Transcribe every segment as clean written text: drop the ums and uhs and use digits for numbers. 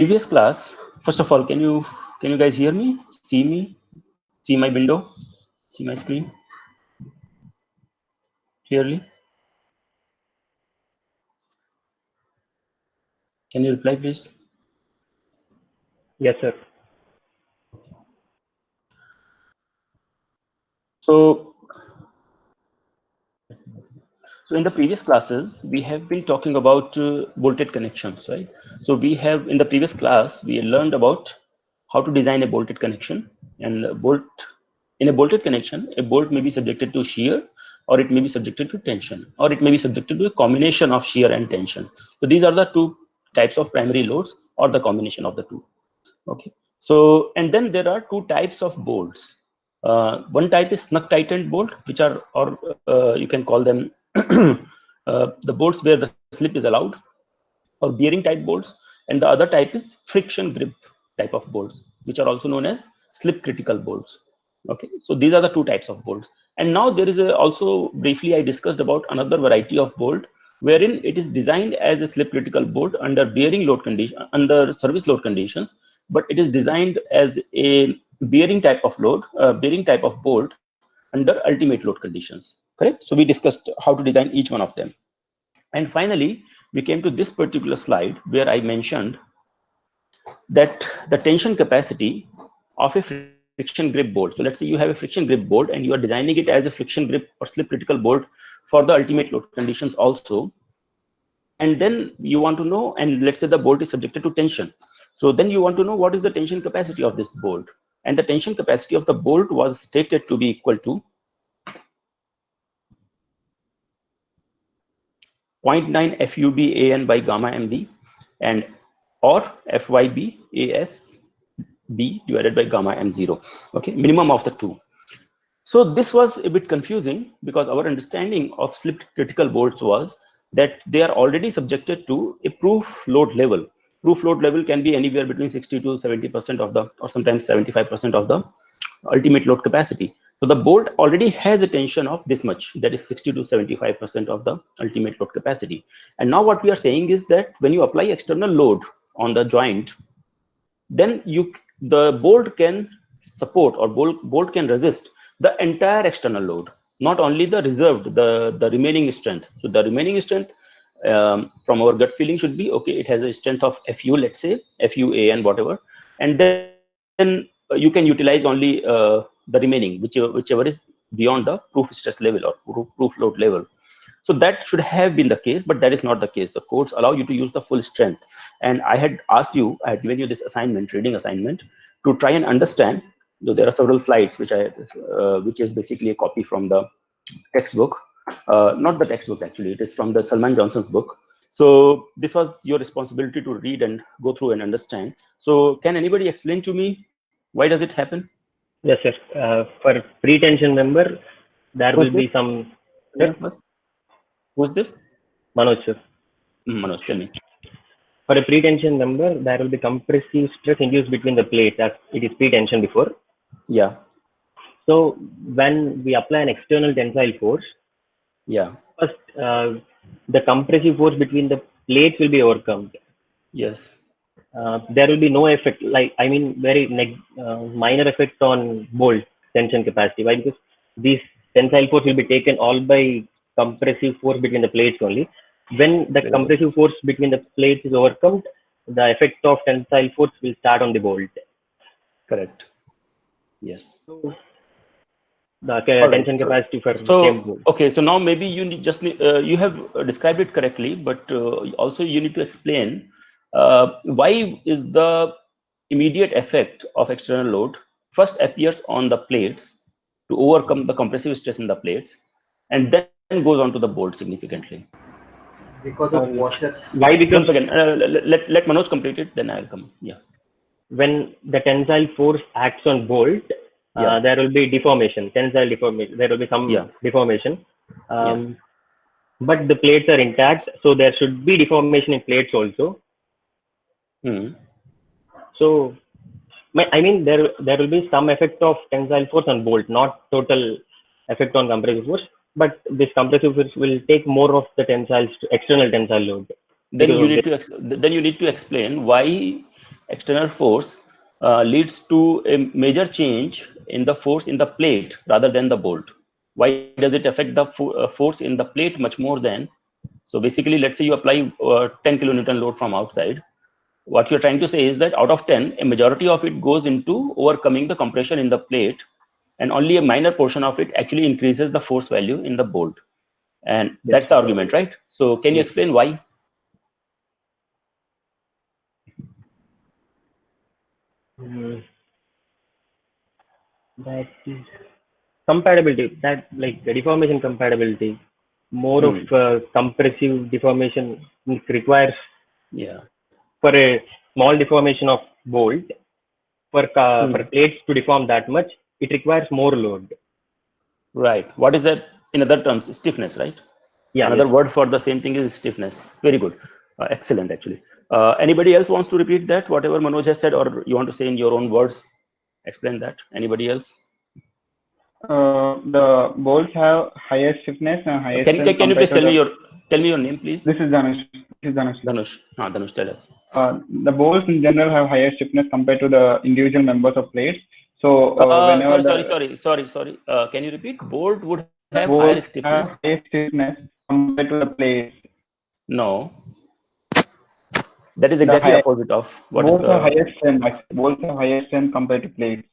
previous class, first of all, can you guys hear me? See me? See my window? See my screen clearly? Can you reply, please? Yes, sir. So, so in the previous classes, we have been talking about bolted connections, right? So we have in the previous class, we learned about how to design a bolted connection, and in a bolted connection, a bolt may be subjected to shear, or it may be subjected to tension, or it may be subjected to a combination of shear and tension. So these are the two types of primary loads, or the combination of the two. Okay. So, and then there are two types of bolts. One type is snug tightened bolt, which are, or you can call them the bolts where the slip is allowed, or bearing type bolts. And the other type is friction grip type of bolts, which are also known as slip critical bolts. Okay. So these are the two types of bolts. And now there is also briefly I discussed about another variety of bolt wherein it is designed as a slip critical bolt under bearing load condition, under service load conditions, but it is designed as a bearing type of bearing type of bolt under ultimate load conditions. Correct. So we discussed how to design each one of them. And finally, we came to this particular slide where I mentioned that the tension capacity of a friction grip bolt. So let's say you have a friction grip bolt and you are designing it as a friction grip or slip critical bolt for the ultimate load conditions also. And then you want to know, and let's say the bolt is subjected to tension. So then you want to know what is the tension capacity of this bolt. And the tension capacity of the bolt was stated to be equal to 0.9 FUB AN by gamma MB, and or FYB AS B divided by gamma M0. Okay, minimum of the two. So this was a bit confusing because our understanding of slip critical bolts was that they are already subjected to a proof load level. Proof load level can be anywhere between 60 to 70% of the, or sometimes 75% of the ultimate load capacity. So the bolt already has a tension of this much, that is 60 to 75% of the ultimate load capacity. And now what we are saying is that when you apply external load on the joint, then the bolt can support, or bolt can resist the entire external load, not only the reserved, the remaining strength. So the remaining strength, from our gut feeling, should be okay, it has a strength of FU, let's say FUA and whatever, and then you can utilize only the remaining, whichever is beyond the proof stress level or proof load level. So that should have been the case, but that is not the case. The codes allow you to use the full strength. And I had asked you, I had given you this assignment, reading assignment, to try and understand. So there are several slides which is basically a copy from the textbook, not the textbook actually. It is from the Salman Johnson's book. So this was your responsibility to read and go through and understand. So can anybody explain to me why does it happen? Yes, sir. For pre-tension member, there Who's will this? be some. Name Sir, first. Who's this? Manoj, sir. Manoj, tell me. For a pre-tension member, there will be compressive stress induced between the plates as it is pre-tension before. Yeah. So when we apply an external tensile force, Yeah. first the compressive force between the plates will be overcome. Yes. There will be no effect, like I mean, very minor effect on bolt tension capacity. Why? Because these tensile force will be taken all by compressive force between the plates only. When the Very good. compressive force between the plates is overcome, the effect of tensile force will start on the bolt. Correct. Yes. So the All right. tension capacity for same So bolt. okay. So now maybe you have described it correctly, but also you need to explain why is the immediate effect of external load first appears on the plates to overcome the compressive stress in the plates, and then goes on to the bolt significantly. because of Um, washers. why? One Because second. Let Manoj complete it. Then I'll come. Yeah. when the tensile force acts on bolt, Yeah. there will be deformation, tensile deformation. There will be Yeah. some deformation, Yeah. but the plates are intact, so there should be deformation in plates also. Hmm. So, I mean, there will be some effect of tensile force on bolt, not total effect on compressive force. But this compressive force will take more of the external tensile load Then because you of need this. to then you need to explain why external force leads to a major change in the force in the plate rather than the bolt. Why does it affect the force in the plate much more than? So basically, let's say you apply 10 kilonewton load from outside. What you're trying to say is that out of 10, a majority of it goes into overcoming the compression in the plate, and only a minor portion of it actually increases the force value in the bolt. And that's the argument, right? So can you explain why? That is compatibility, that like the deformation compatibility, more of compressive deformation requires Yeah. for a small deformation of bolt, for plates to deform that much, it requires more load. Right. What is that in other terms? Stiffness, right? Yeah. Another word for the same thing is stiffness. Very good. Excellent, actually. Anybody else wants to repeat that, whatever Manoj has said, or you want to say in your own words? Explain that. Anybody else? The bolts have higher stiffness and higher Can you please tell me your name, please? This is Dhanush. Dhanush. Dhanush, tell us. The bolts in general have higher stiffness compared to the individual members of plates. So whenever sorry. Can you repeat? Bolt would have higher bolts stiffness. have higher stiffness compared to the plates. No. That is exactly opposite of what bolts is the. Have higher strength. Bolts have higher strength compared to plates.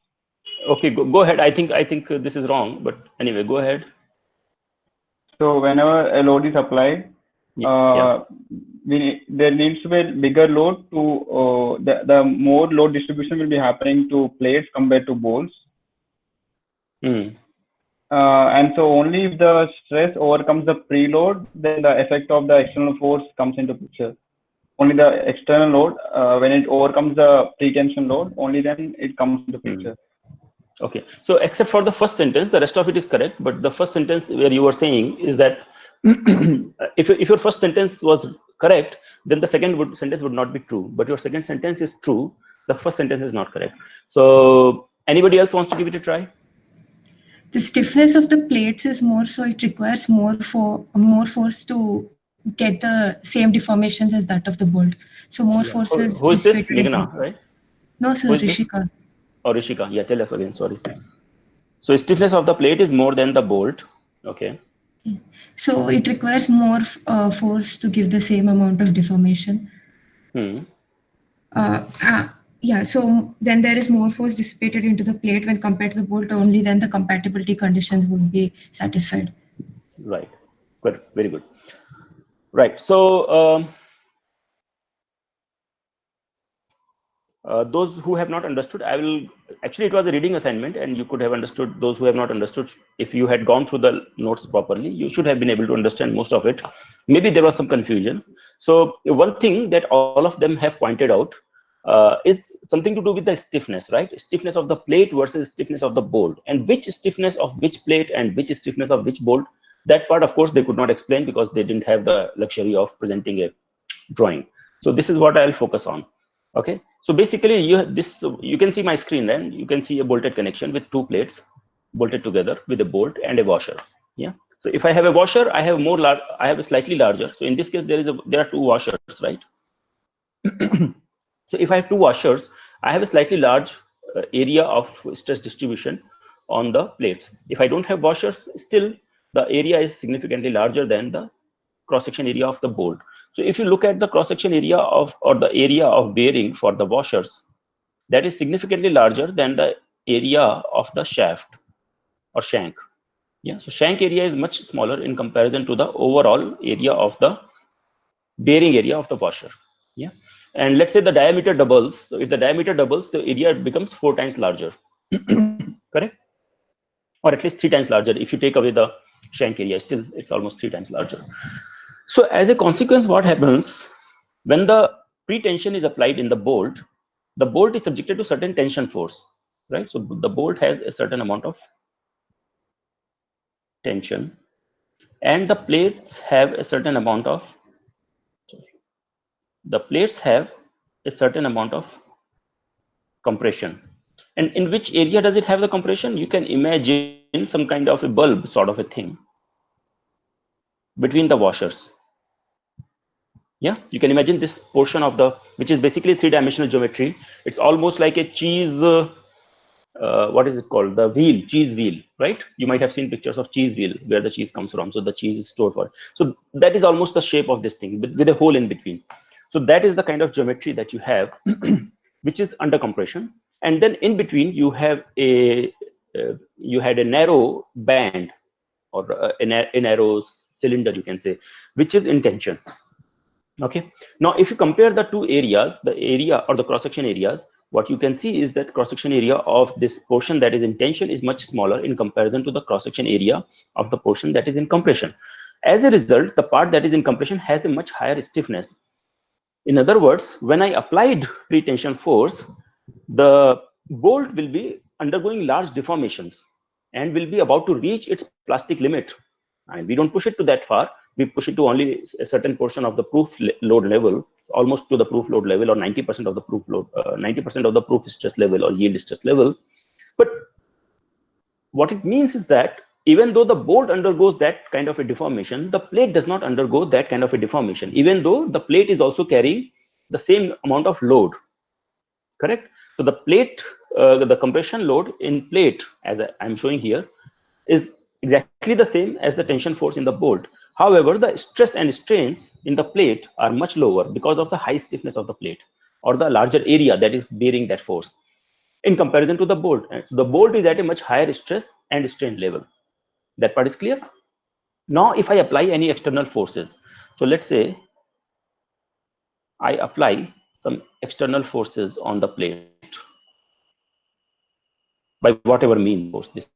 Okay, go ahead. I think this is wrong, but anyway, go ahead. So whenever a load is applied, there needs to be a bigger load to the more load distribution will be happening to plates compared to bolts. And so only if the stress overcomes the preload, then the effect of the external force comes into picture. Only the external load, when it overcomes the pre-tension load, only then it comes into picture. Okay, so except for the first sentence, the rest of it is correct. But the first sentence where you were saying is that if your first sentence was correct, then the second sentence would not be true. But your second sentence is true. The first sentence is not correct. So anybody else wants to give it a try? The stiffness of the plates is more, so it requires more force to get the same deformations as that of the bolt. So more force is Who is this? Meghna, right? No, sir, Rishika. Oh, Rishika. Yeah, tell us again. Sorry. So stiffness of the plate is more than the bolt. Okay. So it requires more force to give the same amount of deformation. Yeah, so when there is more force dissipated into the plate when compared to the bolt, only then the compatibility conditions would be satisfied. Right. Good. Very good. Right. So those who have not understood, actually it was a reading assignment and you could have understood. Those who have not understood, if you had gone through the notes properly, you should have been able to understand most of it. Maybe there was some confusion. So one thing that all of them have pointed out is something to do with the stiffness, right? Stiffness of the plate versus stiffness of the bolt, and which stiffness of which plate and which stiffness of which bolt. That part, of course, they could not explain because they didn't have the luxury of presenting a drawing. So this is what I'll focus on. Okay, so basically you can see my screen, and you can see a bolted connection with two plates bolted together with a bolt and a washer. Yeah. So if I have a washer, I have a slightly larger. So in this case, there are two washers, right? So if I have two washers, I have a slightly large area of stress distribution on the plates. If I don't have washers, still the area is significantly larger than the cross-section area of the bolt. So if you look at the cross-section area or the area of bearing for the washers, that is significantly larger than the area of the shaft or shank. Yeah, so shank area is much smaller in comparison to the overall area of the bearing area of the washer. Yeah, and let's say the diameter doubles. So if the diameter doubles, the area becomes 4 times larger. Correct? Or at least 3 times larger. If you take away the shank area, still it's almost 3 times larger. So as a consequence, what happens when the pre-tension is applied in the bolt is subjected to certain tension force, right? So the bolt has a certain amount of tension, and the plates have a certain amount of compression. And in which area does it have the compression? You can imagine some kind of a bulb sort of a thing between the washers. Yeah, you can imagine this portion of the, which is basically three-dimensional geometry. It's almost like a cheese, what is it called? The wheel, cheese wheel, right? You might have seen pictures of cheese wheel where the cheese comes from. So the cheese is stored for it. So that is almost the shape of this thing with a hole in between. So that is the kind of geometry that you have, which is under compression. And then in between you have you had a narrow band, or a narrow cylinder, you can say, which is in tension. Okay. Now, if you compare the two areas, the area or the cross-section areas, what you can see is that cross-section area of this portion that is in tension is much smaller in comparison to the cross-section area of the portion that is in compression. As a result, the part that is in compression has a much higher stiffness. In other words, when I applied pre-tension force, the bolt will be undergoing large deformations and will be about to reach its plastic limit. And we don't push it to that far. We push it to only a certain portion of the proof load level, almost to the proof load level, or 90% of the proof load, 90% of the proof stress level or yield stress level. But what it means is that even though the bolt undergoes that kind of a deformation, the plate does not undergo that kind of a deformation, even though the plate is also carrying the same amount of load. Correct? So the plate, the compression load in plate, as I'm showing here, is exactly the same as the tension force in the bolt. However, the stress and strains in the plate are much lower because of the high stiffness of the plate, or the larger area that is bearing that force, in comparison to the bolt. And so the bolt is at a much higher stress and strain level. That part is clear. Now, if I apply any external forces, so let's say I apply some external forces on the plate, by whatever means force this,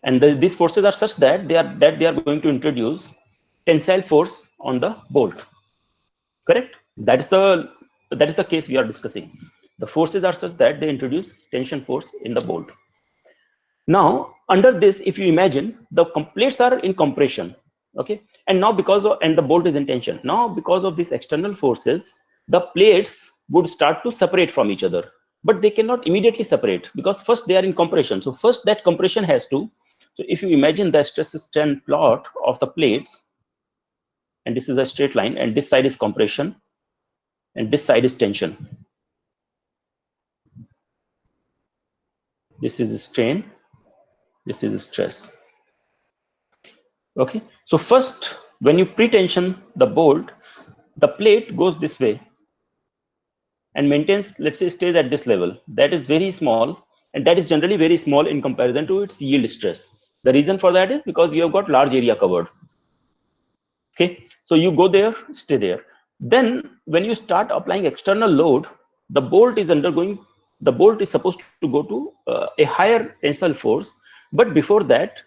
and these forces are such that they are going to introduce tensile force on the bolt. Correct? That is the case we are discussing. The forces are such that they introduce tension force in the bolt. Now, under this, if you imagine, the plates are in compression, okay, and now and the bolt is in tension. Now, because of these external forces, the plates would start to separate from each other, but they cannot immediately separate because first they are in compression. So first that compression has to. So if you imagine the stress strain plot of the plates, and this is a straight line, and this side is compression, and this side is tension. This is strain, this is stress. Okay, so first, when you pre-tension the bolt, the plate goes this way and maintains, let's say, stays at this level. That is very small, and that is generally very small in comparison to its yield stress. The reason for that is because you have got large area covered. Okay, so you go there, stay there. Then when you start applying external load, the bolt is supposed to go to a higher tensile force. But before that,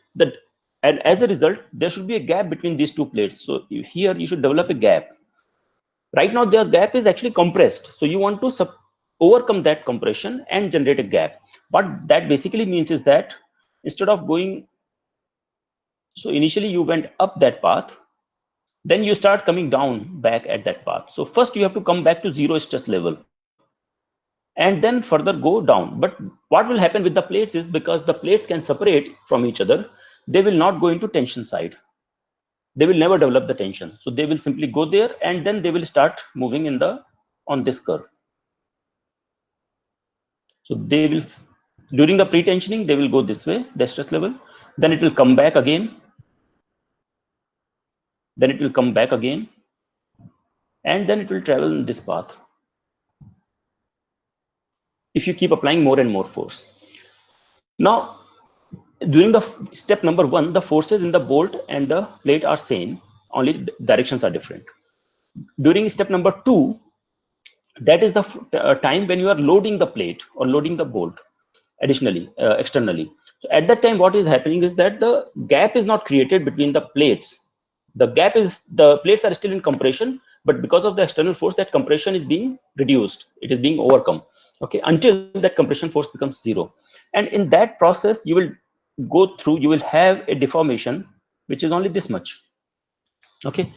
and as a result, there should be a gap between these two plates. So here you should develop a gap. Right now, the gap is actually compressed. So you want to overcome that compression and generate a gap. What that basically means is that instead of going, so initially you went up that path, then you start coming down back at that path. So first you have to come back to zero stress level and then further go down. But what will happen with the plates is, because the plates can separate from each other, they will not go into tension side. They will never develop the tension. So they will simply go there, and then they will start moving on this curve. So they will, during the pre-tensioning, they will go this way, the stress level, then it will come back again, then it will come back again, and then it will travel in this path if you keep applying more and more force. Now, during the step number 1, the forces in the bolt and the plate are same, only directions are different. During step number 2, that is the time when you are loading the plate or loading the bolt additionally, externally. So at that time, what is happening is that the gap is not created between the plates. The plates are still in compression, but because of the external force, that compression is being reduced. It is being overcome, okay, until that compression force becomes 0. And in that process, you will have a deformation, which is only this much, okay.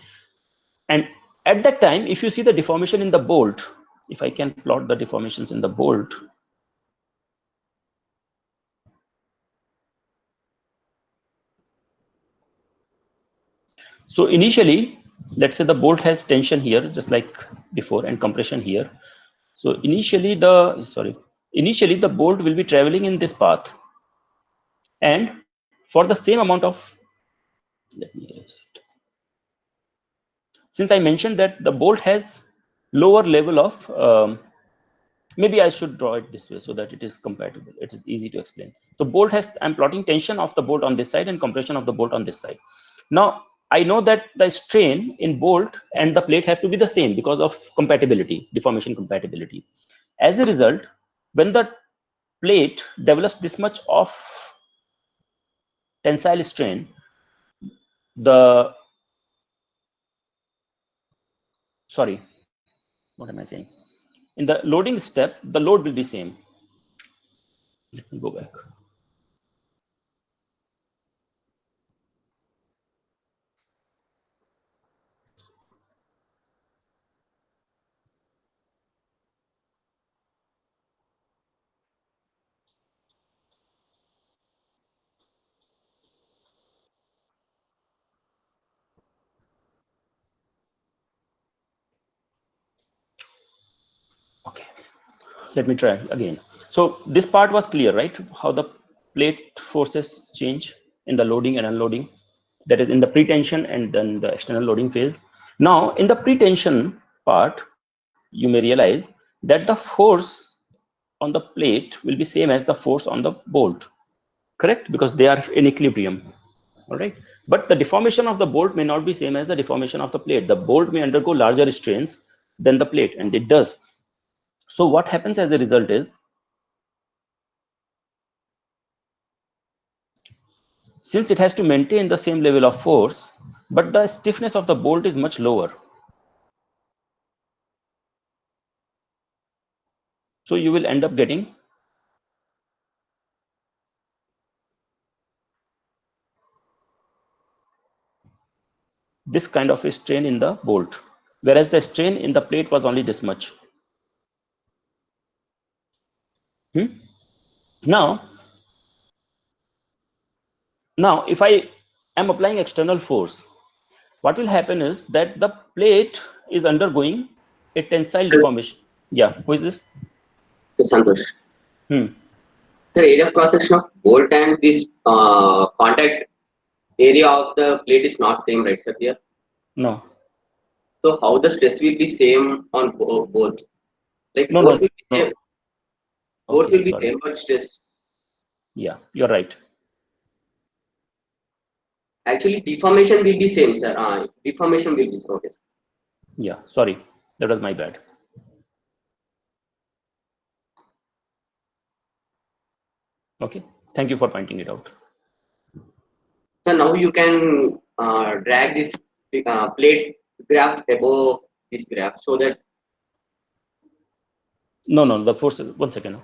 And at that time, if you see the deformation in the bolt, if I can plot the deformations in the bolt, so initially let's say the bolt has tension here, just like before, and compression here. So initially the bolt will be traveling in this path, and for the same amount of, let me erase it. Since I mentioned that the bolt has lower level of, maybe I should draw it this way so that it is compatible. It is easy to explain. So bolt has, I'm plotting tension of the bolt on this side and compression of the bolt on this side. Now I know that the strain in bolt and the plate have to be the same because of compatibility, deformation compatibility. As a result, when the plate develops this much of tensile strain, what am I saying? In the loading step, the load will be same. Let me go back. Okay, let me try again. So this part was clear, right? How the plate forces change in the loading and unloading, that is in the pre-tension and then the external loading phase. Now in the pre-tension part, you may realize that the force on the plate will be same as the force on the bolt, correct? Because they are in equilibrium, all right? But the deformation of the bolt may not be same as the deformation of the plate. The bolt may undergo larger strains than the plate, and it does. So what happens as a result is, since it has to maintain the same level of force, but the stiffness of the bolt is much lower. So you will end up getting this kind of a strain in the bolt, whereas the strain in the plate was only this much. Now if I am applying external force, what will happen is that the plate is undergoing a tensile deformation. Yeah, who is this? Santosh. Hmm. The area of cross section of bolt and this contact area of the plate is not same, right, sir? Here. No. So how the stress will be same on both? Like No, force no, will be no. same. Force Okay, will be sorry. same, but stress. Yeah, you're right. Actually, deformation will be same, sir. Deformation will be okay. Sir. Yeah, sorry, that was my bad. Okay, thank you for pointing it out. So now you can drag this plate graph above this graph so that. No, the force, one second.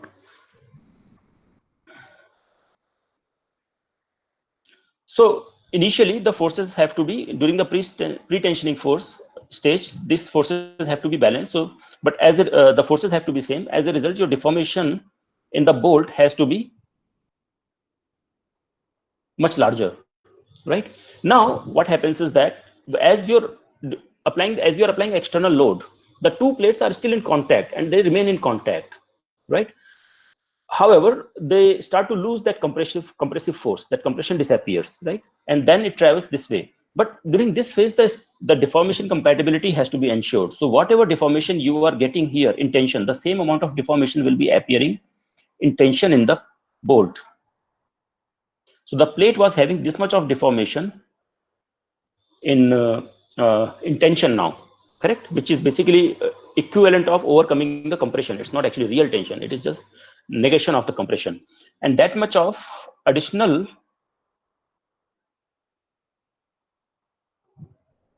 So initially the forces have to be, during the pre-tensioning force stage, these forces have to be balanced. So, but as the forces have to be same, as a result, your deformation in the bolt has to be much larger, right? Now what happens is that as you're applying external load, the two plates are still in contact and they remain in contact, right? However, they start to lose that compressive force. That compression disappears, right? And then it travels this way. But during this phase, the deformation compatibility has to be ensured. So whatever deformation you are getting here in tension, the same amount of deformation will be appearing in tension in the bolt. So the plate was having this much of deformation in tension now, correct? Which is basically equivalent of overcoming the compression. It's not actually real tension. It is just negation of the compression. And that much of additional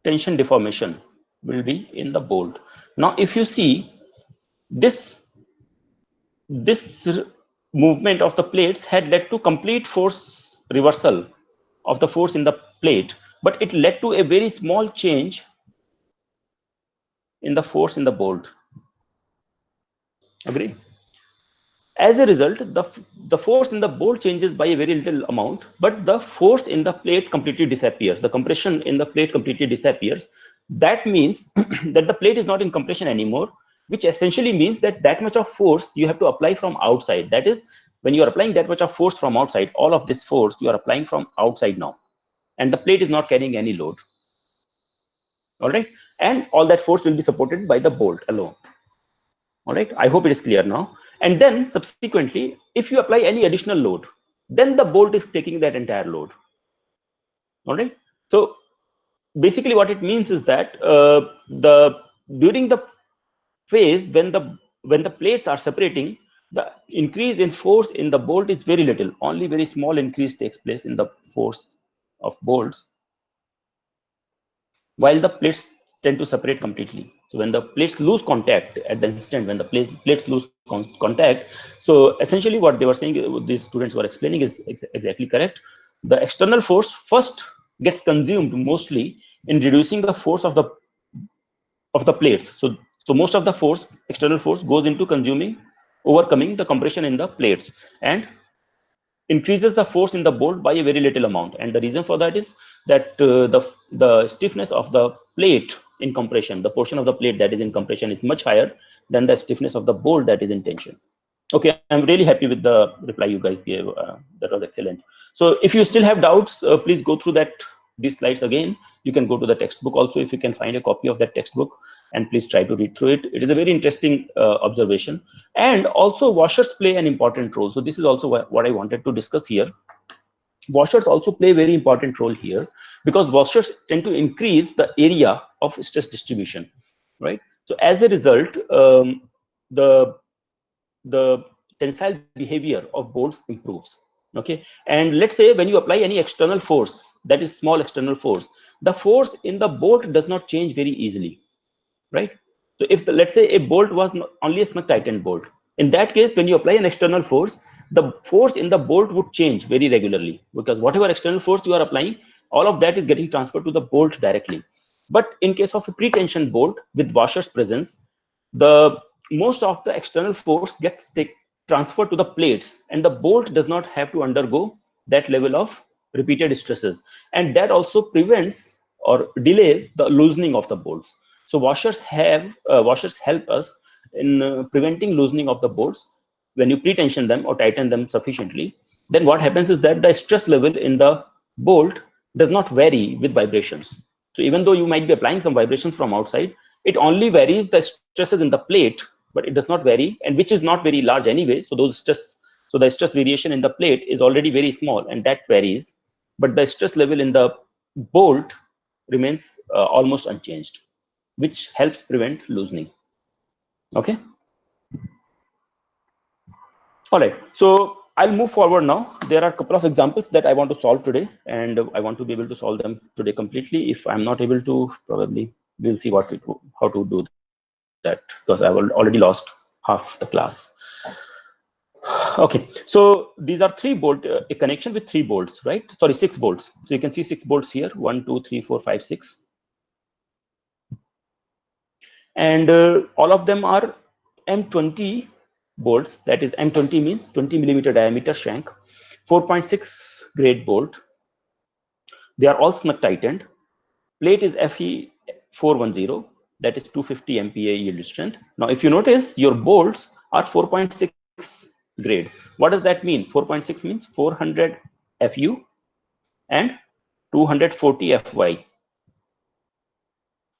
tension deformation will be in the bolt. Now, if you see this movement of the plates had led to complete force reversal of the force in the plate, but it led to a very small change in the force in the bolt. Agree? As a result, the force in the bolt changes by a very little amount, but the force in the plate completely disappears. The compression in the plate completely disappears. that means that the plate is not in compression anymore, which essentially means that that much of force you have to apply from outside. That is, when you are applying that much of force from outside, all of this force you are applying from outside now, and the plate is not carrying any load. All right, and all that force will be supported by the bolt alone. All right, I hope it is clear now. And then subsequently, if you apply any additional load, then the bolt is taking that entire load. All right, so basically what it means is that during the phase when the plates are separating, the increase in force in the bolt is very little. Only very small increase takes place in the force of bolts, while the plates tend to separate completely. So when the plates lose contact, at the instant when the plates lose contact, so essentially what they were saying, these students were explaining, is exactly correct. The external force first gets consumed mostly in reducing the force of the plates. So most of the force, external force, goes into overcoming the compression in the plates, and increases the force in the bolt by a very little amount. And the reason for that is that the stiffness of the plate in compression, the portion of the plate that is in compression, is much higher than the stiffness of the bolt that is in tension. Okay, I'm really happy with the reply you guys gave. That was excellent. So if you still have doubts, please go through these slides again. You can go to the textbook also, if you can find a copy of that textbook, and please try to read through it. It is a very interesting observation. And also washers play an important role. So this is also what I wanted to discuss here. Washers also play a very important role here, because washers tend to increase the area of stress distribution, right? So as a result, the tensile behavior of bolts improves. Okay, and let's say when you apply any external force, that is small external force, the force in the bolt does not change very easily, right? So if let's say a bolt was only a snug tightened bolt, in that case, when you apply an external force, the force in the bolt would change very regularly, because whatever external force you are applying, all of that is getting transferred to the bolt directly. But in case of a pre-tension bolt with washer's presence, the most of the external force gets transferred to the plates, and the bolt does not have to undergo that level of repeated stresses, and that also prevents or delays the loosening of the bolts. So washers help us in preventing loosening of the bolts. When you pre-tension them or tighten them sufficiently, then what happens is that the stress level in the bolt does not vary with vibrations. So even though you might be applying some vibrations from outside, it only varies the stresses in the plate, but it does not vary, and which is not very large anyway. So the stress variation in the plate is already very small, and that varies, but the stress level in the bolt remains almost unchanged, which helps prevent loosening. Okay. All right, so I'll move forward now. There are a couple of examples that I want to solve today, and I want to be able to solve them today completely. If I'm not able to, probably we'll see how to do that, because I've already lost half the class. Okay, so these are a connection with 3 bolts, right? Sorry, 6 bolts. So you can see 6 bolts here, 1, 2, 3, 4, 5, 6. And all of them are M20 bolts. That is, M20 means 20 millimeter diameter shank, 4.6 grade bolt. They are all snug tightened. Plate is FE410, that is 250 MPa yield strength. Now, if you notice, your bolts are 4.6 grade. What does that mean? 4.6 means 400 FU and 240 FY.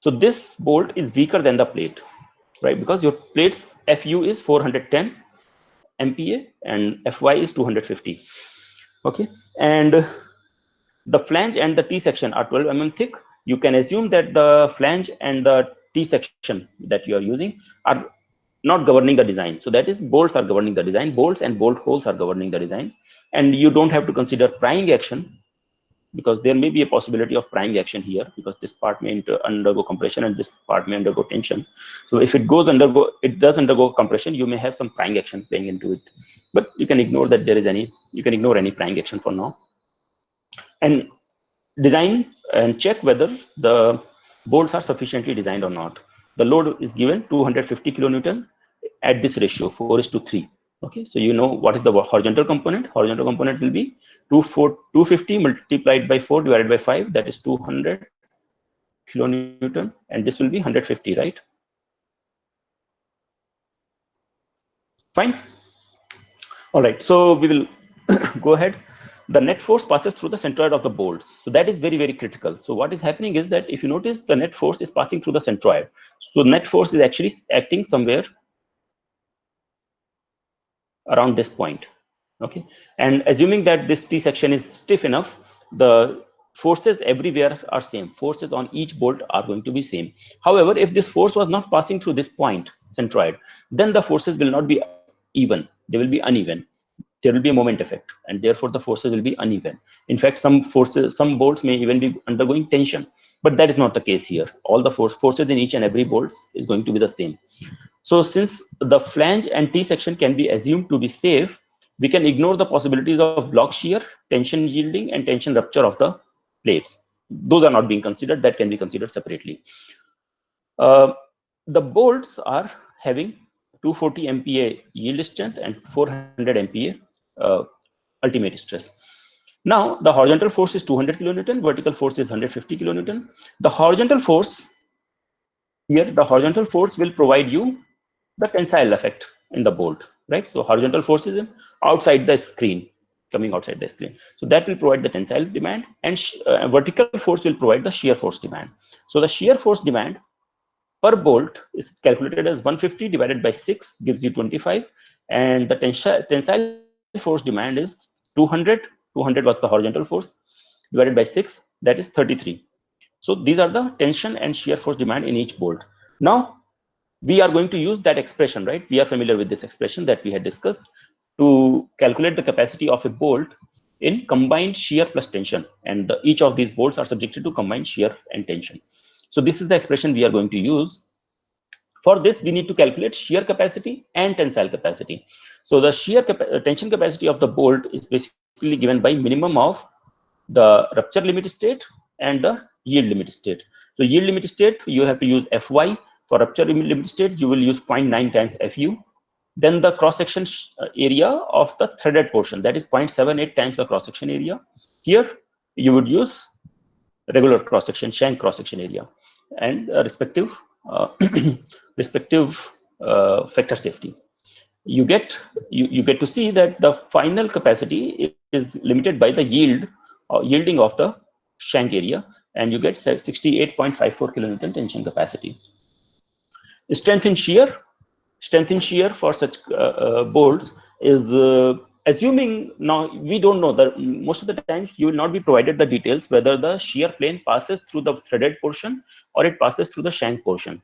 So this bolt is weaker than the plate, right? Because your plate's FU is 410 MPa and FY is 250. Okay, and the flange and the T section are 12 mm thick. You can assume that the flange and the T section that you are using are not governing the design. So that is, bolts are governing the design. Bolts and bolt holes are governing the design, and you don't have to consider prying action, because there may be a possibility of prying action here, because this part may undergo compression and this part may undergo tension. So if it does undergo compression, you may have some prying action playing into it, but you can ignore that you can ignore any prying action for now, and design and check whether the bolts are sufficiently designed or not. The load is given 250 kilonewton at this ratio 4:3. Okay, so you know what is the horizontal component. Horizontal component will be 250 multiplied by 4 divided by 5, that is 200, kilonewton, and this will be 150, right? Fine. All right, so we will go ahead. The net force passes through the centroid of the bolts. So that is very, very critical. So what is happening is that if you notice, the net force is passing through the centroid. So net force is actually acting somewhere around this point. Okay. And assuming that this T section is stiff enough, the forces everywhere are same. Forces on each bolt are going to be same. However, if this force was not passing through this point, centroid, then the forces will not be even. They will be uneven. There will be a moment effect, and therefore the forces will be uneven. In fact, some bolts may even be undergoing tension, but that is not the case here. All the forces in each and every bolt is going to be the same. So since the flange and T section can be assumed to be safe, we can ignore the possibilities of block shear, tension yielding, and tension rupture of the plates. Those are not being considered. That can be considered separately. The bolts are having 240 MPa yield strength and 400 MPa ultimate stress. Now, the horizontal force is 200 kilonewton, vertical force is 150 kilonewton. The horizontal force here, the horizontal force will provide you the tensile effect in the bolt, right? So horizontal force is outside the screen, coming outside the screen. So that will provide the tensile demand, and vertical force will provide the shear force demand. So the shear force demand per bolt is calculated as 150 divided by 6 gives you 25, and the tensile force demand is 200. 200 was the horizontal force divided by 6, that is 33. So these are the tension and shear force demand in each bolt. Now we are going to use that expression, right? We are familiar with this expression that we had discussed to calculate the capacity of a bolt in combined shear plus tension, and each of these bolts are subjected to combined shear and tension. So this is the expression we are going to use. For this, we need to calculate shear capacity and tensile capacity. So the tension capacity of the bolt is basically given by minimum of the rupture limit state and the yield limit state. So yield limit state, you have to use Fy. For rupture limit state, you will use 0.9 times Fu. Then the cross-section area of the threaded portion, that is 0.78 times the cross-section area. Here, you would use regular cross-section, shank cross-section area, and respective factor safety. You get to see that the final capacity is limited by the yielding of the shank area, and you get 68.54 kilonewton tension capacity. Strength in shear for such bolts is assuming, now we don't know that most of the times you will not be provided the details whether the shear plane passes through the threaded portion or it passes through the shank portion.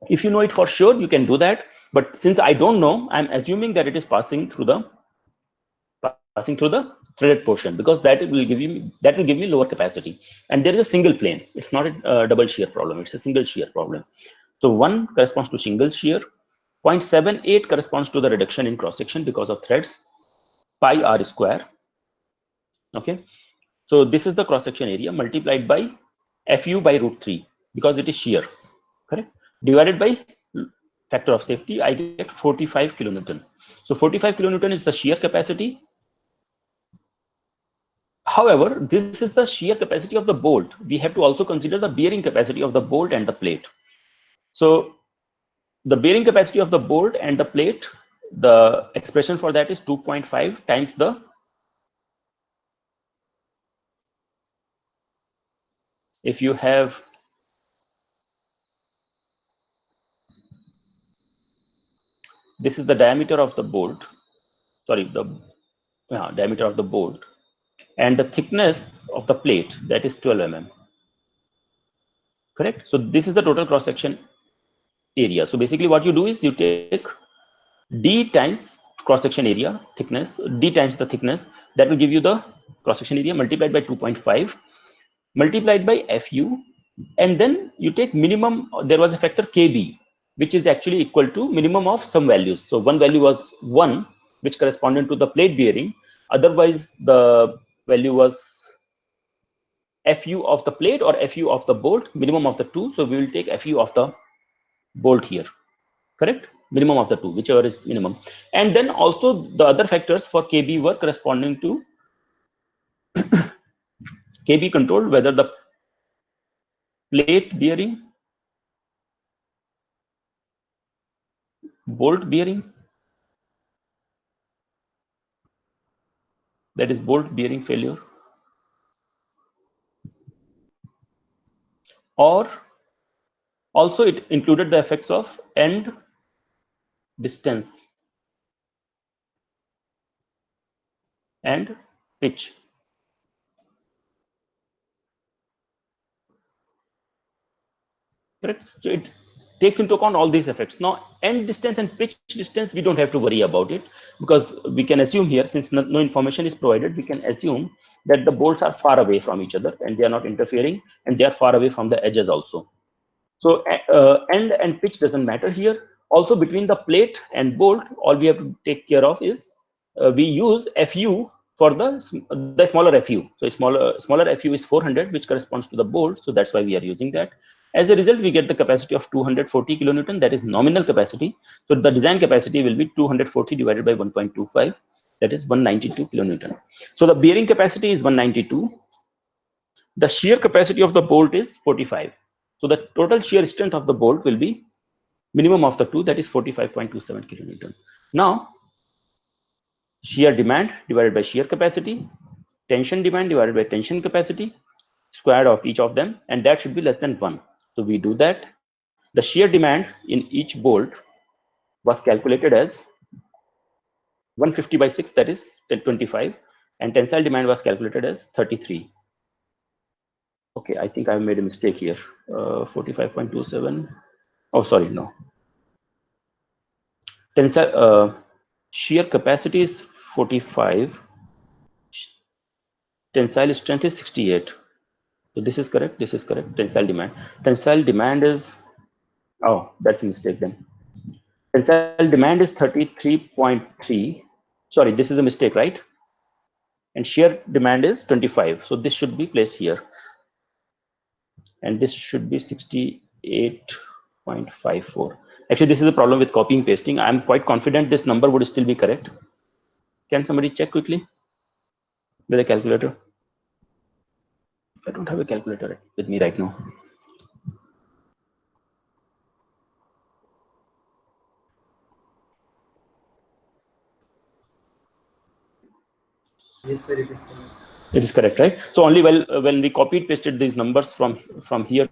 If you know it for sure, you can do that. But since I don't know, I'm assuming that it is passing through the threaded portion, because that will give me lower capacity. And there is a single plane. It's not a double shear problem. It's a single shear problem. So 1 corresponds to single shear. 0.78 corresponds to the reduction in cross section because of threads. Pi r square. Okay. So this is the cross section area multiplied by Fu by √3 because it is shear. Correct. Divided by factor of safety, I get 45 kilonewton. So 45 kilonewton is the shear capacity. However, this is the shear capacity of the bolt. We have to also consider the bearing capacity of the bolt and the plate. So the bearing capacity of the bolt and the plate, the expression for that is 2.5 times the if you have this is the diameter of the bolt, sorry, the diameter of the bolt, and the thickness of the plate, that is 12 mm. Correct. So this is the total cross section area. So basically what you do is you take d times cross section area thickness, d times the thickness, that will give you the cross section area multiplied by 2.5 multiplied by Fu, and then you take minimum. There was a factor kb which is actually equal to minimum of some values. So one value was 1, which corresponded to the plate bearing. Otherwise the value was Fu of the plate or Fu of the bolt, minimum of the two. So we will take Fu of the bolt here. Correct. Minimum of the two, whichever is minimum. And then also the other factors for kb were corresponding to kb controlled whether the plate bearing, bolt bearing, that is bolt bearing failure, or also it included the effects of end distance and pitch. Correct. So it takes into account all these effects. Now, end distance and pitch distance, we don't have to worry about it, because we can assume here, since no information is provided, we can assume that the bolts are far away from each other and they are not interfering, and they are far away from the edges also. So end and pitch doesn't matter here. Also, between the plate and bolt, all we have to take care of is we use FU for the smaller FU. So smaller FU is 400, which corresponds to the bolt. So that's why we are using that. As a result, we get the capacity of 240 kilonewton. That is nominal capacity. So the design capacity will be 240 divided by 1.25. That is 192 kilonewton. So the bearing capacity is 192. The shear capacity of the bolt is 45. So the total shear strength of the bolt will be minimum of the two, that is 45.27 kilonewton. Now, shear demand divided by shear capacity, tension demand divided by tension capacity, square of each of them, and that should be less than 1. So we do that. The shear demand in each bolt was calculated as 150 by 6, that is 25, and tensile demand was calculated as 33. Okay, I think I made a mistake here. 45.27. Oh, sorry, no. Tensile shear capacity is 45. Tensile strength is 68. So this is correct. This is correct. Tensile demand. Tensile demand is, oh, that's a mistake then. Tensile demand is 33.3. Sorry, this is a mistake, right? And shear demand is 25. So this should be placed here. And this should be 68.54. Actually, this is a problem with copying pasting. I'm quite confident this number would still be correct. Can somebody check quickly with a calculator? I don't have a calculator with me right now. Yes, sir, it is correct. It is correct, right? So only when we copied pasted these numbers from here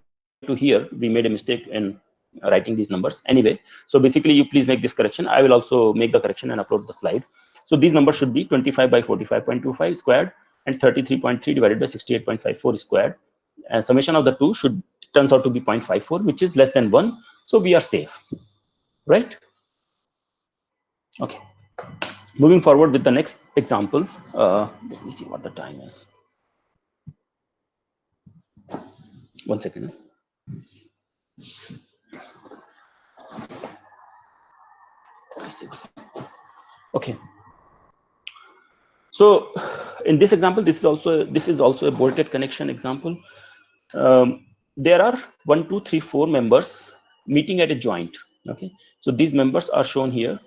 to here, we made a mistake in writing these numbers. Anyway, so basically, you please make this correction. I will also make the correction and upload the slide. So these numbers should be 25 by 45.25 squared and 33.3 divided by 68.54 squared. And summation of the two turns out to be 0.54, which is less than 1. So we are safe, right? Okay. Moving forward with the next example. Let me see what the time is. 1 second. Okay. So in this example, this is also a bolted connection example. There are 1, 2, 3, 4 members meeting at a joint. Okay. So these members are shown here.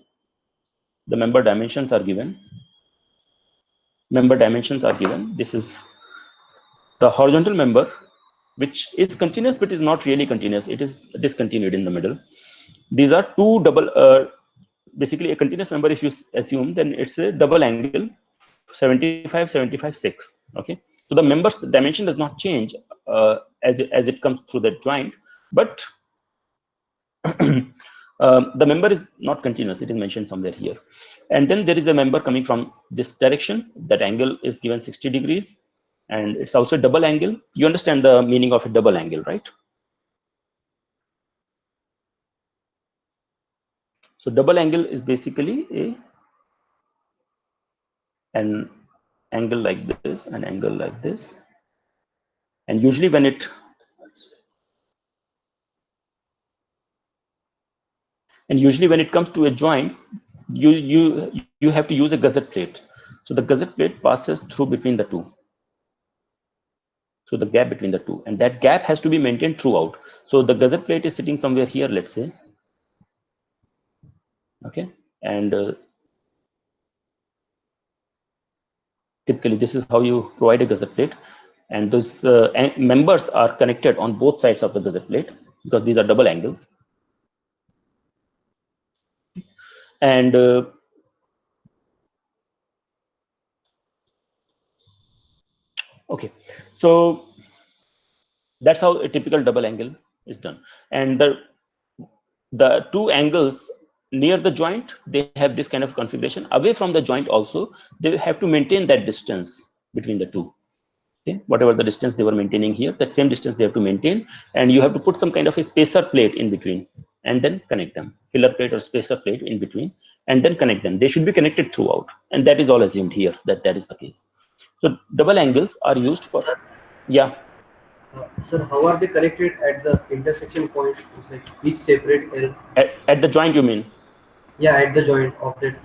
The member dimensions are given. This is the horizontal member, which is continuous but is not really continuous. It is discontinued in the middle. These are two double. Basically, a continuous member, if you assume, then it's a double angle, 75, 75, 6. Okay. So the member's dimension does not change as it comes through the joint, but the member is not continuous. It is mentioned somewhere here. And then there is a member coming from this direction. That angle is given 60 degrees. And it's also a double angle. You understand the meaning of a double angle, right? So double angle is basically an angle like this, an angle like this. And usually when it comes to a joint, you have to use a gusset plate. So the gusset plate passes through between the two. So the gap between the two, and that gap has to be maintained throughout. So the gusset plate is sitting somewhere here, let's say. Okay, and typically this is how you provide a gusset plate. and those members are connected on both sides of the gusset plate because these are double angles. And okay, so that's how a typical double angle is done. And the two angles near the joint, they have this kind of configuration. Away from the joint also, they have to maintain that distance between the two. Okay, whatever the distance they were maintaining here, that same distance they have to maintain, and you have to put some kind of a spacer plate in between and then connect them, filler plate or spacer plate in between, and then connect them. They should be connected throughout, and that is all assumed here that that is the case. So double angles are used for, yeah. Sir, how are they connected at the intersection point? It's like each separate L. At the joint, you mean? Yeah, at the joint of that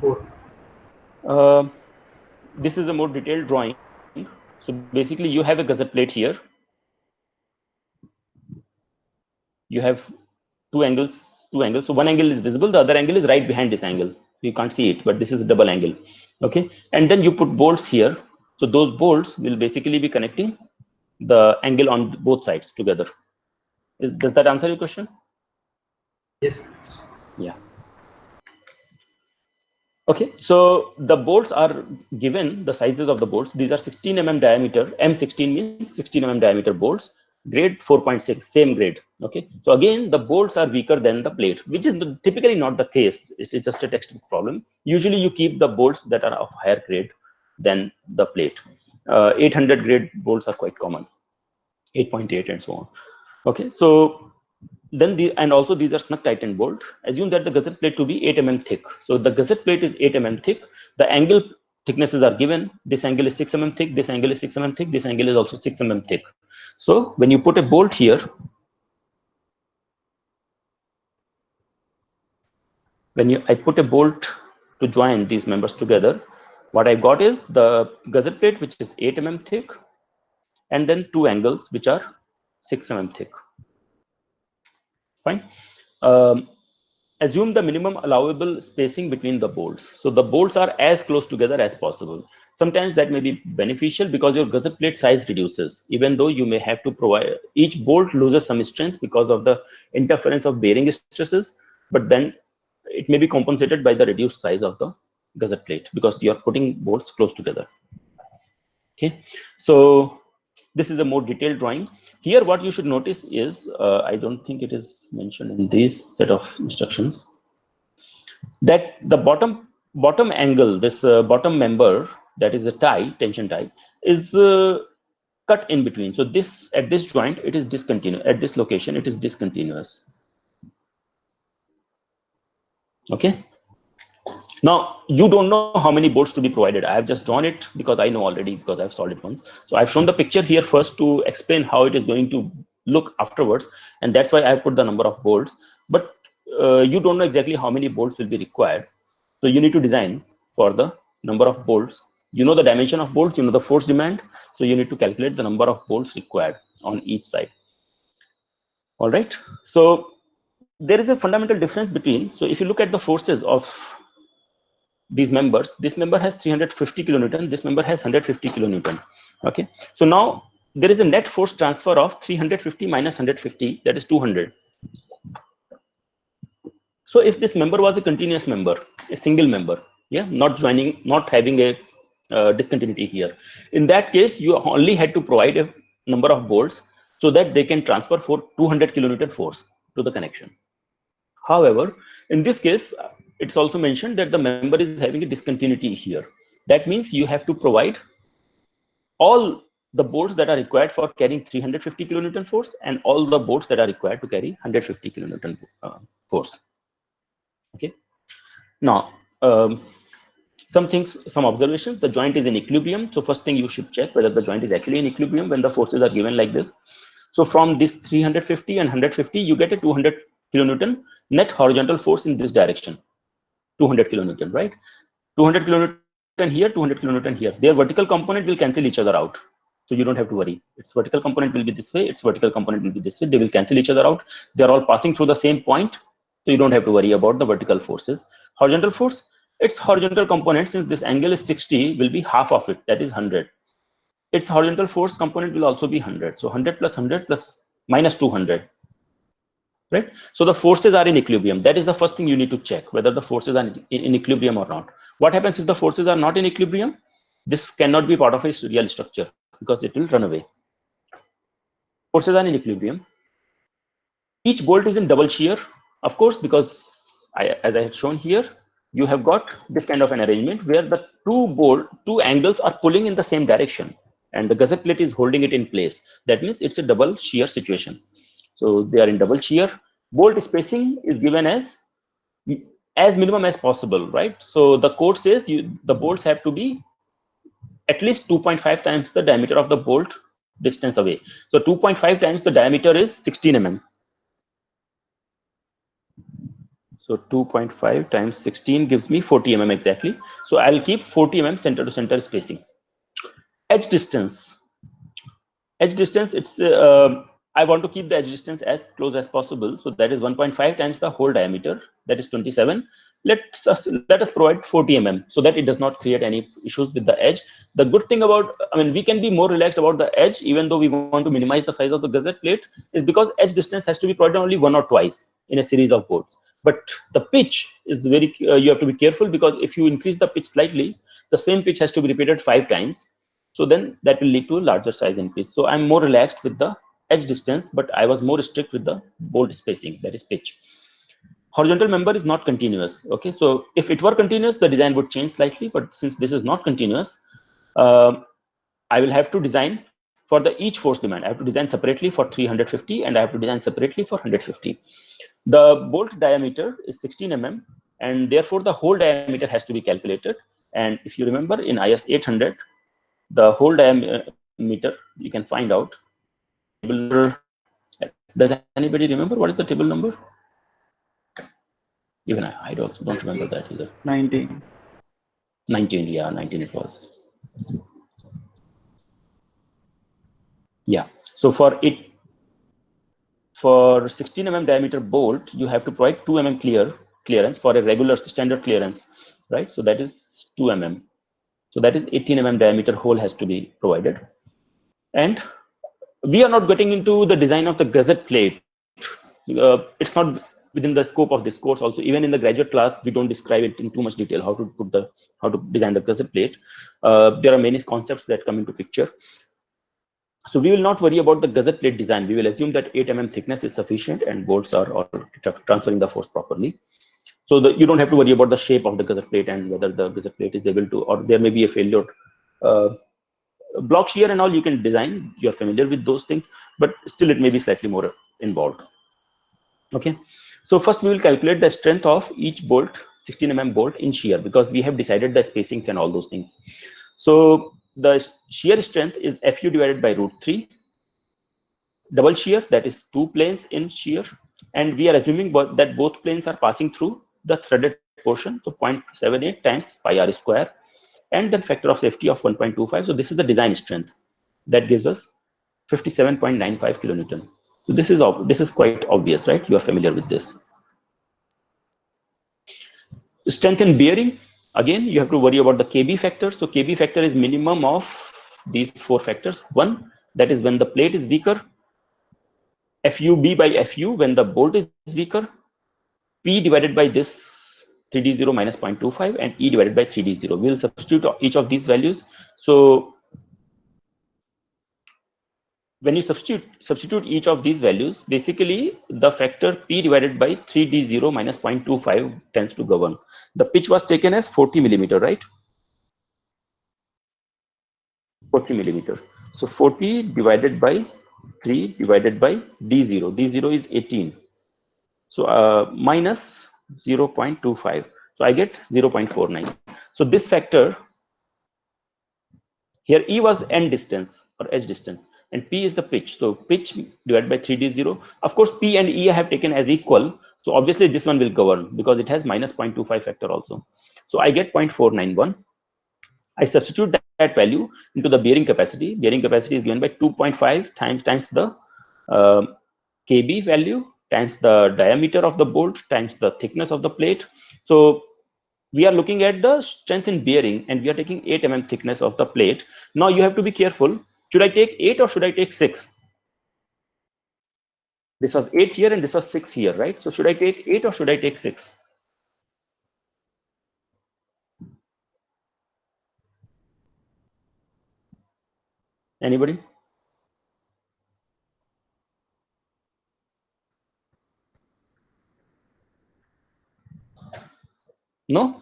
4. This is a more detailed drawing. So basically, you have a gusset plate here. You have two angles. So one angle is visible, the other angle is right behind this angle. You can't see it, but this is a double angle. Okay, and then you put bolts here. So those bolts will basically be connecting the angle on both sides together. Does that answer your question? Yes. Yeah. Okay, so the bolts are given, the sizes of the bolts. These are 16 mm diameter. M16 means 16 mm diameter bolts. Grade 4.6, same grade. Okay, so again, the bolts are weaker than the plate, which is typically not the case. It is just a textbook problem. Usually, you keep the bolts that are of higher grade than the plate. 800 grade bolts are quite common, 8.8 and so on. Okay, so then and also these are snug tightened bolt. Assume that the gusset plate to be 8 mm thick. So the gusset plate is 8 mm thick. The angle thicknesses are given. This angle is 6 mm thick. This angle is 6 mm thick. This angle is also 6 mm thick. So when you put a bolt here, I put a bolt to join these members together, what I got is the gusset plate, which is 8 mm thick, and then two angles which are 6 mm thick. Fine. Assume the minimum allowable spacing between the bolts. So the bolts are as close together as possible. Sometimes that may be beneficial because your gusset plate size reduces, even though you may have to provide, each bolt loses some strength because of the interference of bearing stresses, but then it may be compensated by the reduced size of the gusset plate because you are putting bolts close together. Okay, so this is a more detailed drawing. Here, what you should notice is, I don't think it is mentioned in this set of instructions, that the bottom angle, this bottom member, that is a tie, tension tie, is cut in between. So this, at this joint, it is discontinuous. At this location, it is discontinuous. Okay. Now, you don't know how many bolts to be provided. I have just drawn it because I know already, because I've solved it once. So I've shown the picture here first to explain how it is going to look afterwards. And that's why I put the number of bolts. But you don't know exactly how many bolts will be required. So you need to design for the number of bolts. You know the dimension of bolts, you know the force demand. So you need to calculate the number of bolts required on each side. All right. So there is a fundamental difference between, so if you look at the forces of these members, this member has 350 kilonewton, this member has 150 kilonewton. Okay, so now there is a net force transfer of 350 minus 150, that is 200. So if this member was a continuous member, a single member, yeah, not joining, not having a discontinuity here, in that case you only had to provide a number of bolts so that they can transfer for 200 kilonewton force to the connection. However, in this case, it's also mentioned that the member is having a discontinuity here. That means you have to provide all the bolts that are required for carrying 350 kilonewton force and all the bolts that are required to carry 150 kilonewton force. Okay. Now, some observations. The joint is in equilibrium. So first thing you should check whether the joint is actually in equilibrium when the forces are given like this. So from this 350 and 150, you get a 200 kilonewton net horizontal force in this direction. 200 kilonewton, right? 200 kilonewton here, 200 kilonewton here. Their vertical component will cancel each other out. So you don't have to worry. Its vertical component will be this way. Its vertical component will be this way. They will cancel each other out. They are all passing through the same point. So you don't have to worry about the vertical forces. Horizontal force, its horizontal component, since this angle is 60, will be half of it. That is 100. its horizontal force component will also be 100. So 100 plus 100 plus minus 200. Right? So the forces are in equilibrium. That is the first thing you need to check, whether the forces are in equilibrium or not. What happens if the forces are not in equilibrium? This cannot be part of a real structure because it will run away. Forces are in equilibrium. Each bolt is in double shear, of course, because as I had shown here, you have got this kind of an arrangement where the two angles are pulling in the same direction and the gusset plate is holding it in place. That means it's a double shear situation. So they are in double shear. Bolt spacing is given as minimum as possible, right? So the code says the bolts have to be at least 2.5 times the diameter of the bolt distance away. So 2.5 times the diameter is 16 mm. So 2.5 times 16 gives me 40 mm exactly. So I'll keep 40 mm center to center spacing. Edge distance. Edge distance, it's I want to keep the edge distance as close as possible. So that is 1.5 times the whole diameter, that is 27. Let us provide 40 mm so that it does not create any issues with the edge. The good thing about, we can be more relaxed about the edge, even though we want to minimize the size of the gusset plate, is because edge distance has to be provided only one or twice in a series of bolts. But the pitch is very, you have to be careful, because if you increase the pitch slightly, the same pitch has to be repeated 5 times. So then that will lead to a larger size increase. So I'm more relaxed with the edge distance, but I was more strict with the bolt spacing, that is pitch. Horizontal member is not continuous. Okay, so if it were continuous, the design would change slightly, but since this is not continuous, I will have to design for each force demand. I have to design separately for 350 and I have to design separately for 150. The bolt diameter is 16 mm and therefore the whole diameter has to be calculated. And if you remember in IS 800, the whole diameter you can find out. Does anybody remember what is the table number? Even I don't remember that either. 19. 19, yeah, 19 it was. Yeah, so for 16 mm diameter bolt, you have to provide 2 mm clearance for a regular standard clearance, right? So that is 2 mm. So that is 18 mm diameter hole has to be provided. And we are not getting into the design of the gusset plate. It's not within the scope of this course. Also, even in the graduate class, we don't describe it in too much detail how to design the gusset plate. There are many concepts that come into picture. So we will not worry about the gusset plate design. We will assume that 8 mm thickness is sufficient and bolts are transferring the force properly. So you don't have to worry about the shape of the gusset plate and whether the gusset plate is able to, or there may be a failure. Block shear and all you can design. You're familiar with those things, but still it may be slightly more involved. Okay, so first we will calculate the strength of each bolt, 16 mm bolt in shear, because we have decided the spacings and all those things. So the shear strength is Fu divided by √3. Double shear, that is 2 planes in shear, and we are assuming that both planes are passing through the threaded portion, so 0.78 times pi r square, and then factor of safety of 1.25. So this is the design strength that gives us 57.95 kilonewton. So this is quite obvious, right? You are familiar with this. Strength in bearing, again you have to worry about the kb factor. So kb factor is minimum of these 4 factors. One, that is when the plate is weaker, FUB by FU when the bolt is weaker, P divided by this 3d0 minus 0.25, and E divided by 3d0. We will substitute each of these values. So when you substitute each of these values, basically the factor P divided by 3d0 minus 0.25 tends to govern. The pitch was taken as 40 millimeter, right? 40 millimeter. So 40 divided by 3 divided by d0. d0 is 18. So minus 0.25. So I get 0.49. So this factor here, E was end distance or edge distance, and P is the pitch. So pitch divided by 3d0. Of course, P and E I have taken as equal. So obviously this one will govern because it has minus 0.25 factor also. So I get 0.491. I substitute that value into the bearing capacity. Bearing capacity is given by 2.5 times the kb value times the diameter of the bolt times the thickness of the plate. So we are looking at the strength in bearing, and we are taking 8 mm thickness of the plate. Now you have to be careful. Should I take 8 or should I take 6? This was 8 here and this was 6 here, right? So should I take 8 or should I take 6? Anybody? No?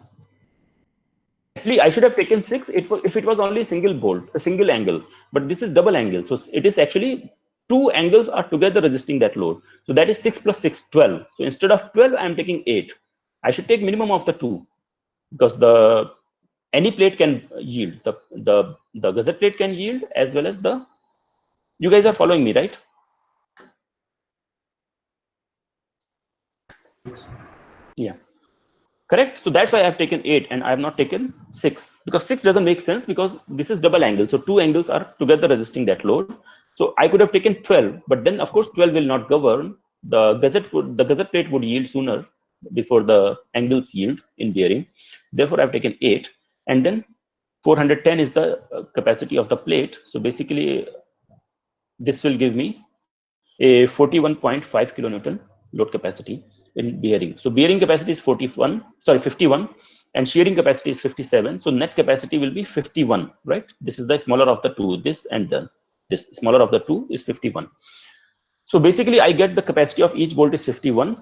Actually, I should have taken 6 if it was only single bolt, a single angle, but this is double angle. So it is actually 2 angles are together resisting that load. So that is 6 plus 6, 12. So instead of 12, I am taking 8. I should take minimum of the 2 because any plate can yield. The gusset plate can yield as well as the. You guys are following me, right? Yeah. Correct. So that's why I have taken 8 and I have not taken 6, because 6 doesn't make sense because this is double angle. So 2 angles are together resisting that load. So I could have taken 12, but then of course 12 will not govern. The gusset plate would yield sooner before the angles yield in bearing. Therefore, I've taken 8, and then 410 is the capacity of the plate. So basically, this will give me a 41.5 kilonewton load capacity in bearing. So bearing capacity is 51, and shearing capacity is 57. So net capacity will be 51, right? This is the smaller of the two. This and this smaller of the two is 51. So basically, I get the capacity of each bolt is 51,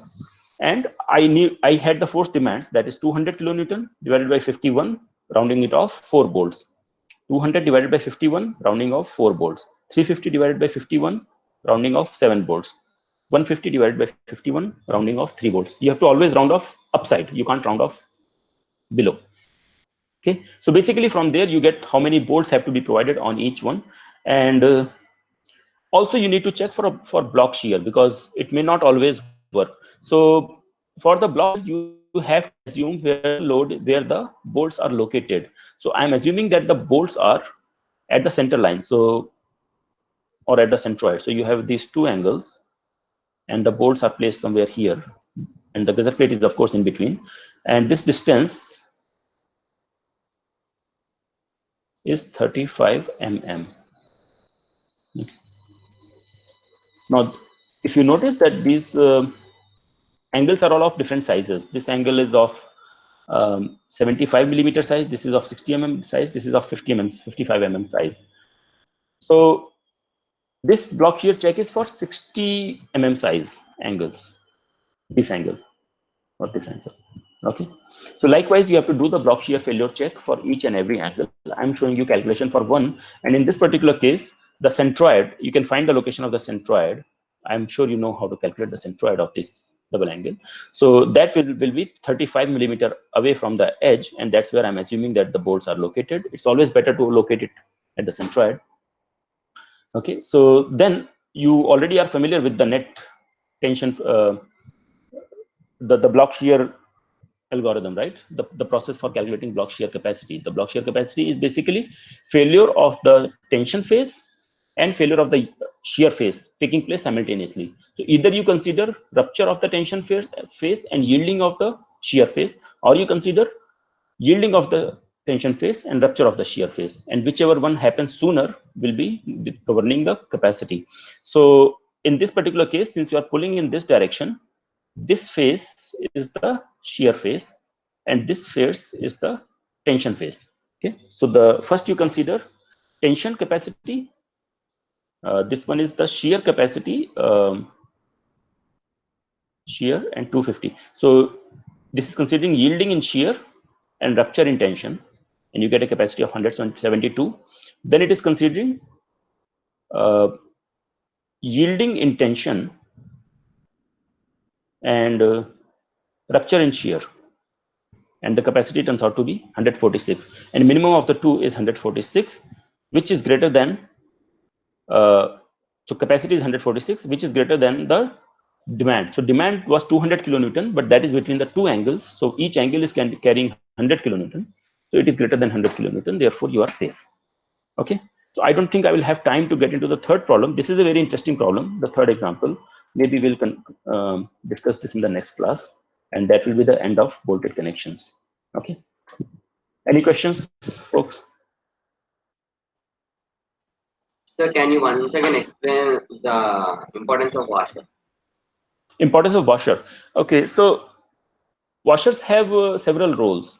and I had the force demands, that is 200 kilonewton divided by 51, rounding it off, 4 bolts. 200 divided by 51, rounding off 4 bolts. 350 divided by 51, rounding off 7 bolts. 150 divided by 51, rounding off 3 bolts. You have to always round off upside. You can't round off below. Okay. So basically, from there you get how many bolts have to be provided on each one, and also you need to check for block shear because it may not always work. So for the block, you have to assume where the bolts are located. So I'm assuming that the bolts are at the center line, so or at the centroid. So you have these 2 angles, and the bolts are placed somewhere here, and the gusset plate is of course in between, and this distance is 35 mm. Now, if you notice that these angles are all of different sizes. This angle is of 75 millimeter size. This is of 60 mm size. This is of 55 mm size. So this block shear check is for 60 mm size angles. This angle or this angle. Okay. So likewise, you have to do the block shear failure check for each and every angle. I'm showing you calculation for one, and in this particular case, the centroid, you can find the location of the centroid. I'm sure you know how to calculate the centroid of this double angle. So that will be 35 millimeter away from the edge, and that's where I'm assuming that the bolts are located. It's always better to locate it at the centroid. Okay, so then you already are familiar with the net tension, the block shear algorithm, right? The process for calculating block shear capacity. The block shear capacity is basically failure of the tension phase and failure of the shear phase taking place simultaneously. So either you consider rupture of the tension phase and yielding of the shear phase, or you consider yielding of the tension phase and rupture of the shear phase, and whichever one happens sooner will be governing the capacity. So in this particular case, since you are pulling in this direction, this phase is the shear phase and this phase is the tension phase. Okay, so the first you consider tension capacity. This one is the shear capacity, shear and 250. So this is considering yielding in shear and rupture in tension, and you get a capacity of 172. Then it is considering yielding in tension and rupture in shear, and the capacity turns out to be 146, and minimum of the two is 146, which is greater than so capacity is 146, which is greater than the demand. So demand was 200 kilonewton, but that is between the 2 angles, so each angle is carrying 100 kilonewton, so it is greater than 100 kilonewton, therefore you are safe. Okay, so I don't think I will have time to get into the third problem. This is a very interesting problem, the third example. Maybe we'll discuss this in the next class, and that will be the end of bolted connections. Okay. Any questions, folks? Sir, can you once again explain the importance of washer? Importance of washer. Okay, so washers have several roles.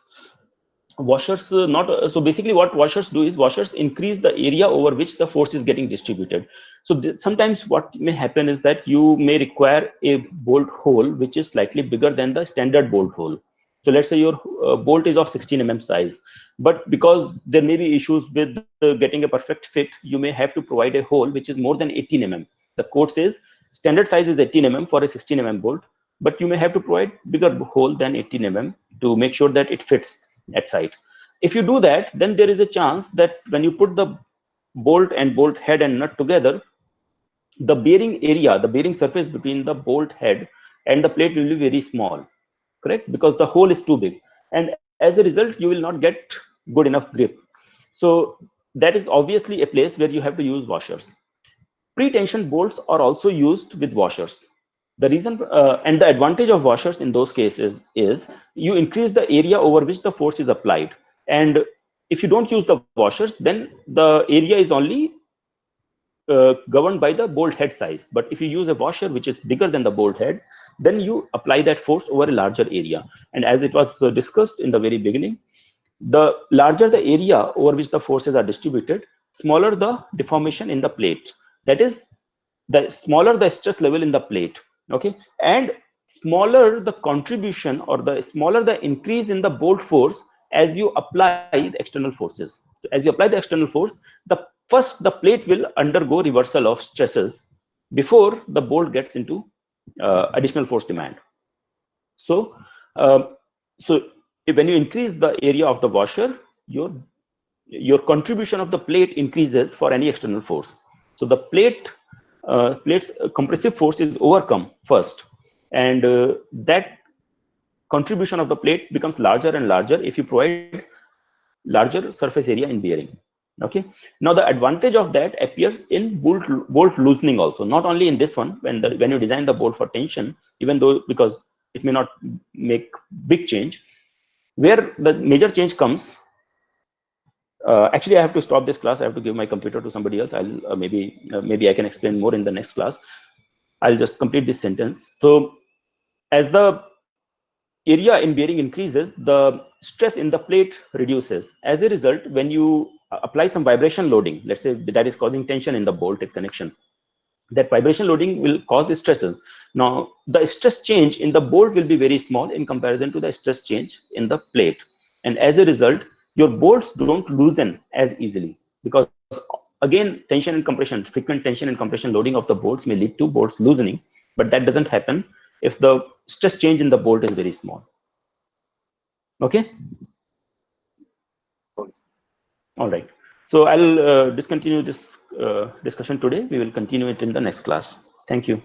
Washers so basically what washers do is washers increase the area over which the force is getting distributed. So sometimes what may happen is that you may require a bolt hole which is slightly bigger than the standard bolt hole. So let's say your bolt is of 16 mm size, but because there may be issues with getting a perfect fit, you may have to provide a hole which is more than 18 mm. The code says standard size is 18 mm for a 16 mm bolt, but you may have to provide bigger hole than 18 mm to make sure that it fits at site. If you do that, then there is a chance that when you put the bolt and bolt head and nut together, the bearing area, the bearing surface between the bolt head and the plate will be very small, correct? Because the hole is too big. And as a result, you will not get good enough grip. So that is obviously a place where you have to use washers. Pre-tension bolts are also used with washers. The reason and the advantage of washers in those cases is you increase the area over which the force is applied. And if you don't use the washers, then the area is only governed by the bolt head size. But if you use a washer which is bigger than the bolt head, then you apply that force over a larger area. And as it was discussed in the very beginning, the larger the area over which the forces are distributed, smaller the deformation in the plate. That is, the smaller the stress level in the plate, okay, and smaller the contribution or the smaller the increase in the bolt force as you apply the external forces. So as you apply the external force, the plate will undergo reversal of stresses before the bolt gets into additional force demand. So when you increase the area of the washer, your contribution of the plate increases for any external force. So the plate's compressive force is overcome first, and that contribution of the plate becomes larger and larger if you provide larger surface area in bearing. Okay. Now the advantage of that appears in bolt loosening also. Not only in this one, when you design the bolt for tension, even though because it may not make big change, where the major change comes. Actually, I have to stop this class. I have to give my computer to somebody else. I'll maybe I can explain more in the next class. I'll just complete this sentence. So as the area in bearing increases, the stress in the plate reduces. As a result, when you apply some vibration loading, let's say that is causing tension in the bolted connection, that vibration loading will cause stresses. Now, the stress change in the bolt will be very small in comparison to the stress change in the plate. And as a result, your bolts don't loosen as easily because, again, tension and compression, frequent tension and compression loading of the bolts may lead to bolts loosening, but that doesn't happen if the stress change in the bolt is very small. Okay? All right. So I'll discontinue this discussion today. We will continue it in the next class. Thank you.